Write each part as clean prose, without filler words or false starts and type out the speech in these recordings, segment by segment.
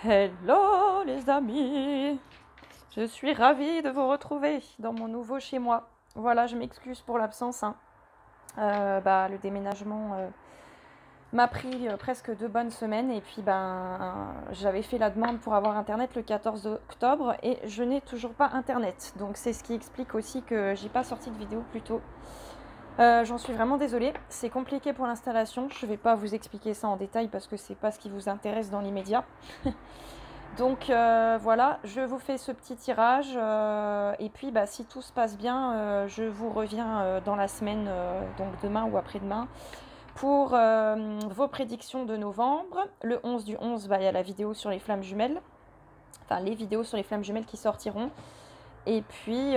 Hello les amis, je suis ravie de vous retrouver dans mon nouveau chez moi. Voilà, je m'excuse pour l'absence, hein. Le déménagement m'a pris presque 2 bonnes semaines et puis j'avais fait la demande pour avoir internet le 14 octobre et je n'ai toujours pas internet. Donc c'est ce qui explique aussi que j'ai pas sorti de vidéo plus tôt. J'en suis vraiment désolée, c'est compliqué pour l'installation, je vais pas vous expliquer ça en détail parce que c'est pas ce qui vous intéresse dans l'immédiat. Donc voilà, je vous fais ce petit tirage et puis si tout se passe bien, je vous reviens dans la semaine, donc demain ou après-demain, pour vos prédictions de novembre. Le 11 du 11, il y a la vidéo sur les flammes jumelles, enfin les vidéos sur les flammes jumelles qui sortiront. Et puis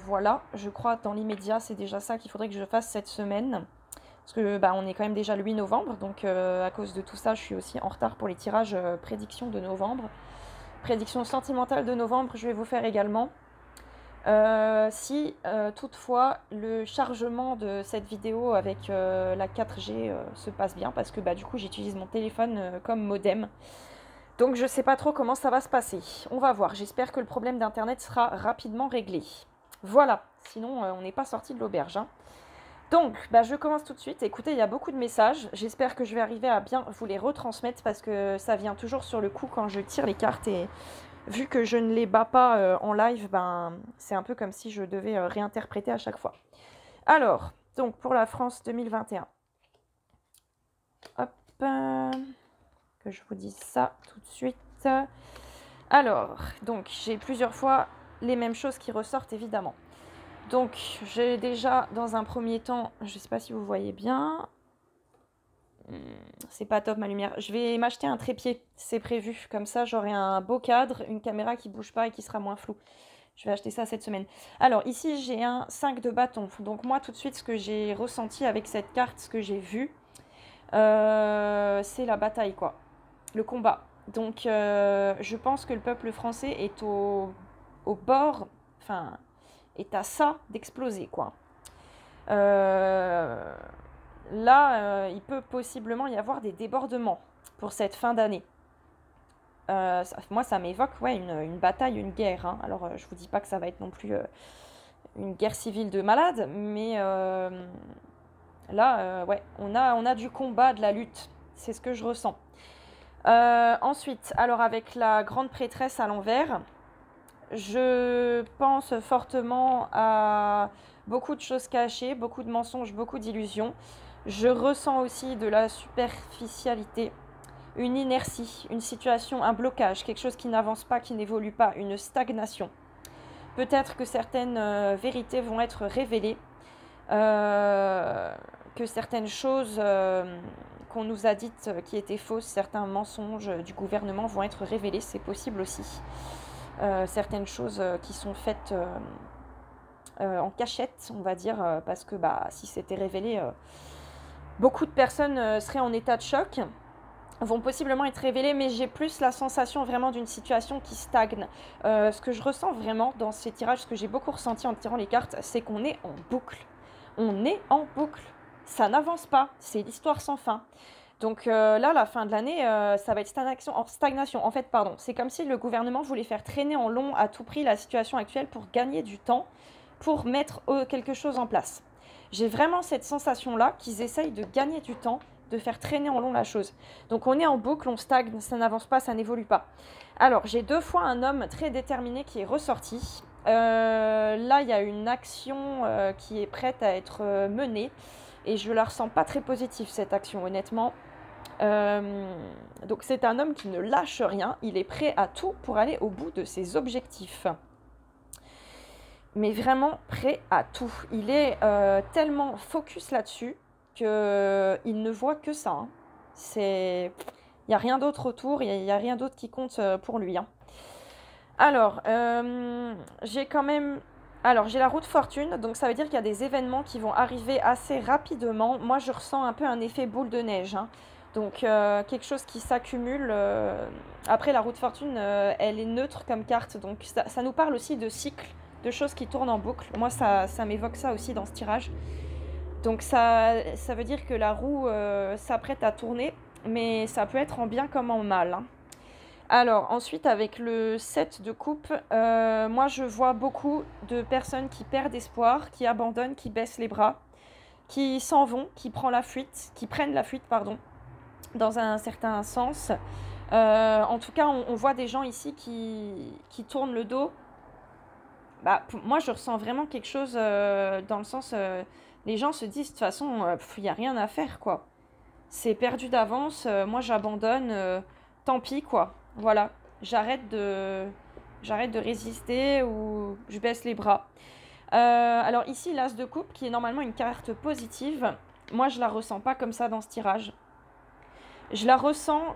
voilà, je crois dans l'immédiat, c'est déjà ça qu'il faudrait que je fasse cette semaine. Parce que on est quand même déjà le 8 novembre, donc à cause de tout ça, je suis aussi en retard pour les tirages prédictions de novembre. Prédiction sentimentale de novembre, je vais vous faire également. Si toutefois le chargement de cette vidéo avec la 4G se passe bien, parce que du coup j'utilise mon téléphone comme modem. Donc je sais pas trop comment ça va se passer. On va voir, j'espère que le problème d'internet sera rapidement réglé. Voilà, sinon on n'est pas sorti de l'auberge, hein. Donc, je commence tout de suite. Écoutez, il y a beaucoup de messages. J'espère que je vais arriver à bien vous les retransmettre parce que ça vient toujours sur le coup quand je tire les cartes. Et vu que je ne les bats pas en live, c'est un peu comme si je devais réinterpréter à chaque fois. Alors, donc pour la France 2021. Hop, que je vous dise ça tout de suite. Alors, donc j'ai plusieurs fois les mêmes choses qui ressortent évidemment. Donc, j'ai déjà, dans un premier temps, je ne sais pas si vous voyez bien, c'est pas top ma lumière, je vais m'acheter un trépied, c'est prévu, comme ça j'aurai un beau cadre, une caméra qui bouge pas et qui sera moins floue. Je vais acheter ça cette semaine. Alors, ici, j'ai un 5 de bâton, donc moi, tout de suite, ce que j'ai ressenti avec cette carte, ce que j'ai vu, c'est la bataille, quoi, le combat. Donc, je pense que le peuple français est au bord, enfin... est à ça d'exploser, quoi. Là, il peut possiblement y avoir des débordements pour cette fin d'année. Moi, ça m'évoque une bataille, une guerre, hein. Alors, je vous dis pas que ça va être non plus une guerre civile de malade, mais là, on a du combat, de la lutte. C'est ce que je ressens. Ensuite, alors avec la grande prêtresse à l'envers, je pense fortement à beaucoup de choses cachées, beaucoup de mensonges, beaucoup d'illusions. Je ressens aussi de la superficialité, une inertie, une situation, un blocage, quelque chose qui n'avance pas, qui n'évolue pas, une stagnation. Peut-être que certaines vérités vont être révélées, que certaines choses qu'on nous a dites qui étaient fausses, certains mensonges du gouvernement vont être révélés, c'est possible aussi. Certaines choses qui sont faites en cachette, on va dire, parce que si c'était révélé, beaucoup de personnes seraient en état de choc, vont possiblement être révélées, mais j'ai plus la sensation vraiment d'une situation qui stagne. Ce que je ressens vraiment dans ces tirages, ce que j'ai beaucoup ressenti en tirant les cartes, c'est qu'on est en boucle. On est en boucle. Ça n'avance pas, c'est l'histoire sans fin. Donc là, la fin de l'année, ça va être stagnation. En fait, pardon, c'est comme si le gouvernement voulait faire traîner en long à tout prix la situation actuelle pour gagner du temps, pour mettre quelque chose en place. J'ai vraiment cette sensation-là qu'ils essayent de gagner du temps, de faire traîner en long la chose. Donc on est en boucle, on stagne, ça n'avance pas, ça n'évolue pas. Alors, j'ai 2 fois un homme très déterminé qui est ressorti. Là, il y a une action qui est prête à être menée. Et je la ressens pas très positive, cette action, honnêtement. Donc c'est un homme qui ne lâche rien, il est prêt à tout pour aller au bout de ses objectifs. Mais vraiment prêt à tout. Il est tellement focus là-dessus qu'il ne voit que ça, hein. Il n'y a rien d'autre autour, il n'y a rien d'autre qui compte pour lui, hein. Alors, j'ai quand même... Alors, j'ai la roue de fortune, donc ça veut dire qu'il y a des événements qui vont arriver assez rapidement. Moi, je ressens un peu un effet boule de neige, hein. Donc, quelque chose qui s'accumule. Après, la roue de fortune, elle est neutre comme carte, donc ça nous parle aussi de cycles, de choses qui tournent en boucle. Moi, ça m'évoque ça aussi dans ce tirage. Donc, ça veut dire que la roue s'apprête à tourner, mais ça peut être en bien comme en mal, hein. Alors, ensuite, avec le 7 de coupe, moi, je vois beaucoup de personnes qui perdent espoir, qui abandonnent, qui baissent les bras, qui s'en vont, qui prennent la fuite, pardon, dans un certain sens. En tout cas, on voit des gens ici qui tournent le dos. Bah, moi, je ressens vraiment quelque chose dans le sens, les gens se disent, de toute façon, il n'y a rien à faire, quoi. C'est perdu d'avance, moi j'abandonne, tant pis, quoi. Voilà, j'arrête de, j'arrête de résister ou je baisse les bras. Alors ici, l'As de coupe, qui est normalement une carte positive, moi je la ressens pas comme ça dans ce tirage. Je la ressens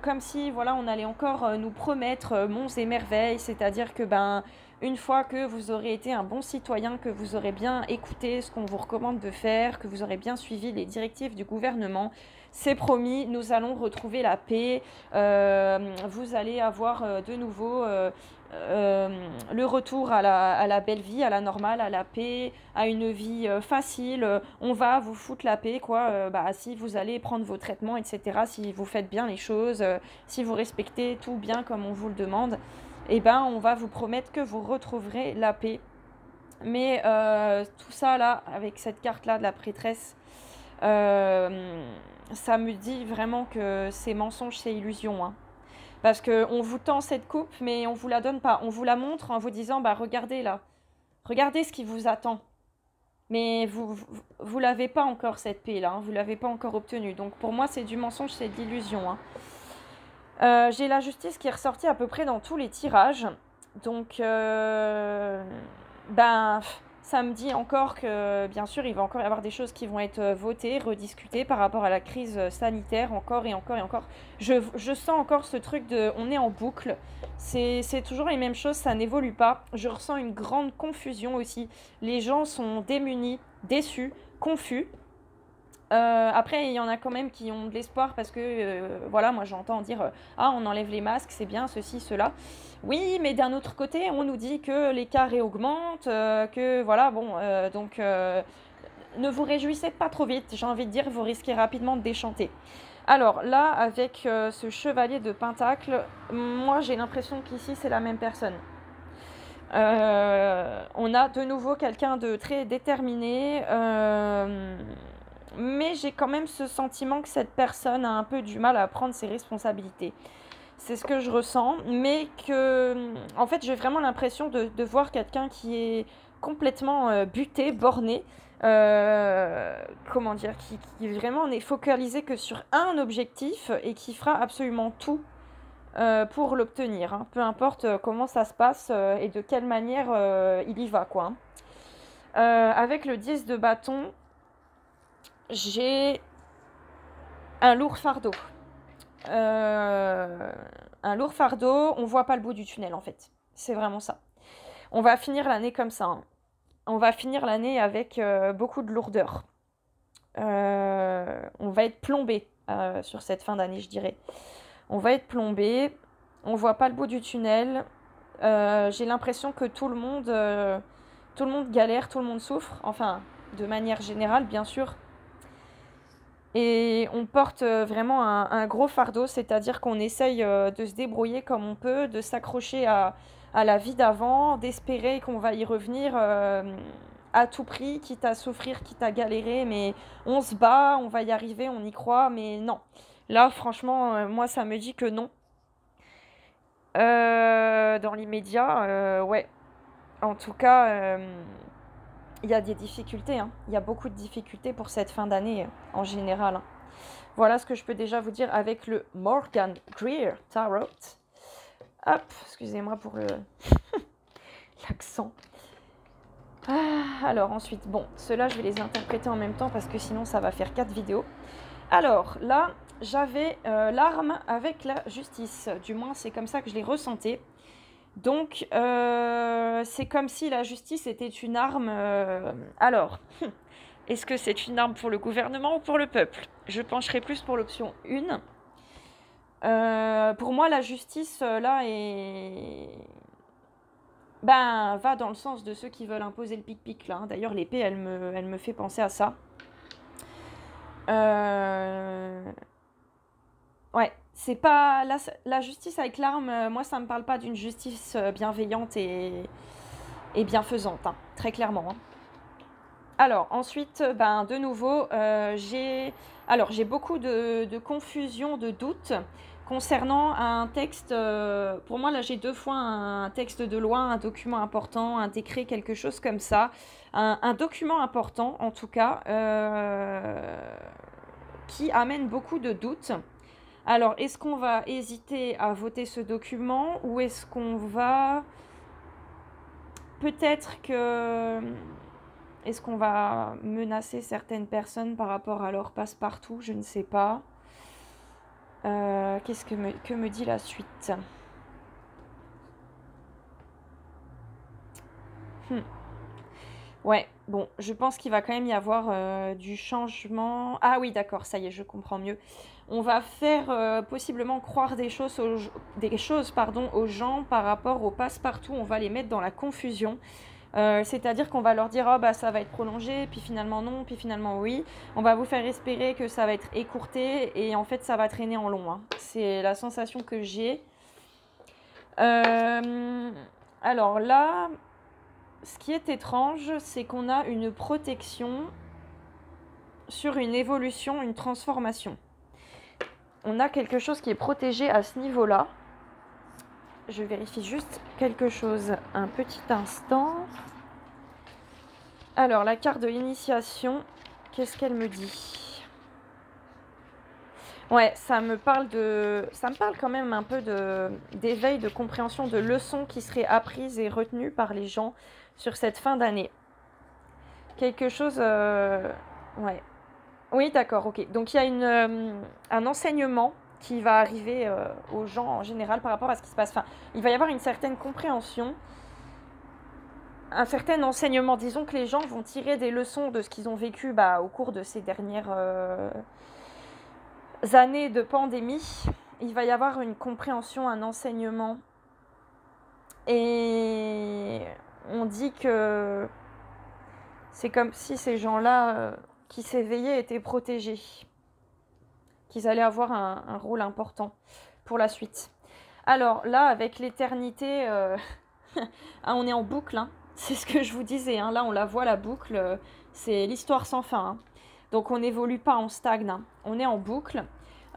comme si voilà, on allait encore nous promettre monts et merveilles, c'est-à-dire que ben, une fois que vous aurez été un bon citoyen, que vous aurez bien écouté ce qu'on vous recommande de faire, que vous aurez bien suivi les directives du gouvernement, c'est promis, nous allons retrouver la paix, vous allez avoir de nouveau le retour à la belle vie, à la normale, à la paix, à une vie facile. On va vous foutre la paix, quoi. Bah, si vous allez prendre vos traitements, etc., si vous faites bien les choses, si vous respectez tout bien comme on vous le demande, eh ben, on va vous promettre que vous retrouverez la paix. Mais tout ça, là, avec cette carte-là de la prêtresse, ça me dit vraiment que c'est mensonge, c'est illusion, hein. Parce qu'on vous tend cette coupe, mais on vous la donne pas. On vous la montre en vous disant, bah regardez là, regardez ce qui vous attend. Mais vous l'avez pas encore cette paix là, hein, vous l'avez pas encore obtenue. Donc pour moi c'est du mensonge, c'est de l'illusion, hein. J'ai la justice qui est ressortie à peu près dans tous les tirages. Donc ben ça me dit encore que bien sûr il va encore y avoir des choses qui vont être votées, rediscutées par rapport à la crise sanitaire encore et encore et encore. Je sens encore ce truc de on est en boucle, c'est toujours les mêmes choses, ça n'évolue pas. Je ressens une grande confusion aussi. Les gens sont démunis, déçus, confus. Après, il y en a quand même qui ont de l'espoir parce que, voilà, moi j'entends dire ah, on enlève les masques, c'est bien, ceci, cela. Oui, mais d'un autre côté, on nous dit que les cas réaugmentent, que voilà, bon, donc ne vous réjouissez pas trop vite, j'ai envie de dire, vous risquez rapidement de déchanter. Alors là, avec ce chevalier de Pentacle, moi j'ai l'impression qu'ici c'est la même personne. On a de nouveau quelqu'un de très déterminé. Mais j'ai quand même ce sentiment que cette personne a un peu du mal à prendre ses responsabilités. C'est ce que je ressens, mais que, en fait, j'ai vraiment l'impression de voir quelqu'un qui est complètement buté, borné, comment dire, qui vraiment n'est focalisé que sur un objectif et qui fera absolument tout pour l'obtenir, hein. Peu importe comment ça se passe et de quelle manière il y va, quoi, hein. Avec le 10 de bâton, j'ai un lourd fardeau. Un lourd fardeau, on voit pas le bout du tunnel en fait. C'est vraiment ça. On va finir l'année comme ça, hein. On va finir l'année avec beaucoup de lourdeur. On va être plombé sur cette fin d'année, je dirais. On va être plombé. On voit pas le bout du tunnel. J'ai l'impression que tout le monde galère, tout le monde souffre. Enfin, de manière générale, bien sûr. Et on porte vraiment un gros fardeau, c'est-à-dire qu'on essaye de se débrouiller comme on peut, de s'accrocher à la vie d'avant, d'espérer qu'on va y revenir à tout prix, quitte à souffrir, quitte à galérer, mais on se bat, on va y arriver, on y croit, mais non. Là, franchement, moi, ça me dit que non. Dans l'immédiat, ouais. En tout cas, il y a des difficultés, hein. Il y a beaucoup de difficultés pour cette fin d'année en général, hein. Voilà ce que je peux déjà vous dire avec le Morgan Greer Tarot. Hop, excusez-moi pour l'accent. Alors ensuite, bon, ceux-là je vais les interpréter en même temps parce que sinon ça va faire 4 vidéos. Alors là, j'avais l'arme avec la justice. Du moins, c'est comme ça que je l'ai ressenti. Donc, c'est comme si la justice était une arme. Alors, est-ce que c'est une arme pour le gouvernement ou pour le peuple? Je pencherai plus pour l'option 1. Pour moi, la justice, là, va dans le sens de ceux qui veulent imposer le pic-pic, là, hein. D'ailleurs, l'épée, elle me fait penser à ça. Ouais, c'est pas la justice avec l'arme, moi ça me parle pas d'une justice bienveillante et bienfaisante, hein, très clairement, hein. Alors ensuite, ben, de nouveau, j'ai beaucoup de confusion, de doutes concernant un texte. Pour moi, là, j'ai 2 fois un texte de loi, un document important, un décret, quelque chose comme ça. Un document important, en tout cas, qui amène beaucoup de doutes. Alors, est-ce qu'on va hésiter à voter ce document ou est-ce qu'on va... Peut-être que... Est-ce qu'on va menacer certaines personnes par rapport à leur passe-partout? Je ne sais pas. Que me dit la suite? Ouais, bon, je pense qu'il va quand même y avoir du changement. Ah oui, d'accord, ça y est, je comprends mieux. On va faire possiblement croire des choses aux gens par rapport au passe-partout. On va les mettre dans la confusion. C'est-à-dire qu'on va leur dire oh, bah, ça va être prolongé, puis finalement non, puis finalement oui. On va vous faire espérer que ça va être écourté et en fait ça va traîner en long, hein. C'est la sensation que j'ai. Alors là, ce qui est étrange, c'est qu'on a une protection sur une évolution, une transformation. On a quelque chose qui est protégé à ce niveau-là. Je vérifie juste quelque chose un petit instant. Alors, la carte de l'initiation, qu'est-ce qu'elle me dit? Ouais, ça me parle quand même un peu d'éveil, de compréhension, de leçons qui seraient apprises et retenues par les gens sur cette fin d'année. Quelque chose... Ouais. Oui, d'accord, ok. Donc, il y a un enseignement qui va arriver aux gens en général par rapport à ce qui se passe. Enfin, il va y avoir une certaine compréhension, un certain enseignement. Disons que les gens vont tirer des leçons de ce qu'ils ont vécu au cours de ces dernières années de pandémie. Il va y avoir une compréhension, un enseignement. Et on dit que c'est comme si ces gens-là qui s'éveillaient étaient protégés, qu'ils allaient avoir un rôle important pour la suite. Alors là, avec l'éternité, on est en boucle, hein. C'est ce que je vous disais, hein. Là on la voit, la boucle, c'est l'histoire sans fin, hein. Donc on n'évolue pas, on stagne, hein. On est en boucle.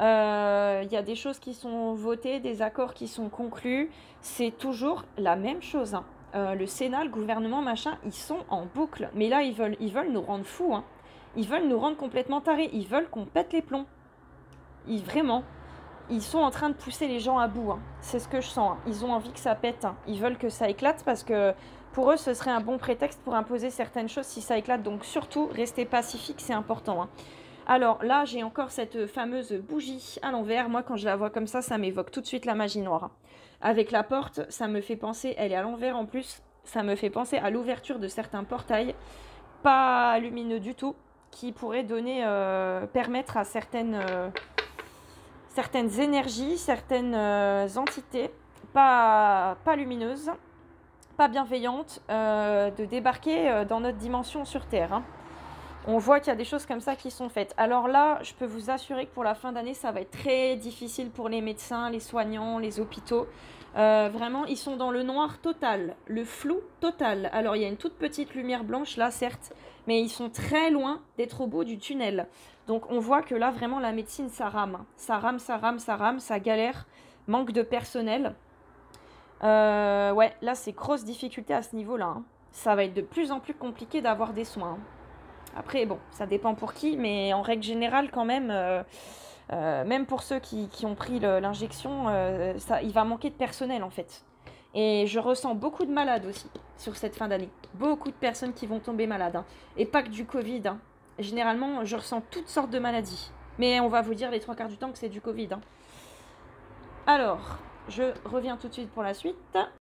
Il y a des choses qui sont votées, des accords qui sont conclus. C'est toujours la même chose, hein. Le Sénat, le gouvernement, machin, ils sont en boucle. Mais là, ils veulent nous rendre fous, hein. Ils veulent nous rendre complètement tarés. Ils veulent qu'on pète les plombs. Vraiment, ils sont en train de pousser les gens à bout, hein. C'est ce que je sens, hein. Ils ont envie que ça pète, hein. Ils veulent que ça éclate parce que pour eux, ce serait un bon prétexte pour imposer certaines choses si ça éclate. Donc surtout, restez pacifique, c'est important, hein. Alors là, j'ai encore cette fameuse bougie à l'envers. Moi, quand je la vois comme ça m'évoque tout de suite la magie noire, hein. Avec la porte, ça me fait penser, elle est à l'envers en plus, ça me fait penser à l'ouverture de certains portails, pas lumineux du tout, qui pourraient permettre à certaines énergies, certaines entités, pas lumineuses, pas bienveillantes, de débarquer dans notre dimension sur Terre, hein. On voit qu'il y a des choses comme ça qui sont faites. Alors là, je peux vous assurer que pour la fin d'année, ça va être très difficile pour les médecins, les soignants, les hôpitaux. Vraiment, ils sont dans le noir total, le flou total. Alors, il y a une toute petite lumière blanche là, certes, mais ils sont très loin d'être au bout du tunnel. Donc, on voit que là, vraiment, la médecine, ça rame. Ça rame, ça rame, ça rame, ça galère, manque de personnel. Ouais, là, c'est grosse difficulté à ce niveau-là, hein. Ça va être de plus en plus compliqué d'avoir des soins, hein. Après, bon, ça dépend pour qui, mais en règle générale, quand même, même pour ceux qui ont pris l'injection, il va manquer de personnel, en fait. Et je ressens beaucoup de malades aussi sur cette fin d'année. Beaucoup de personnes qui vont tomber malades, hein. Et pas que du Covid, hein. Généralement, je ressens toutes sortes de maladies. Mais on va vous dire les 3 quarts du temps que c'est du Covid, hein. Alors, je reviens tout de suite pour la suite.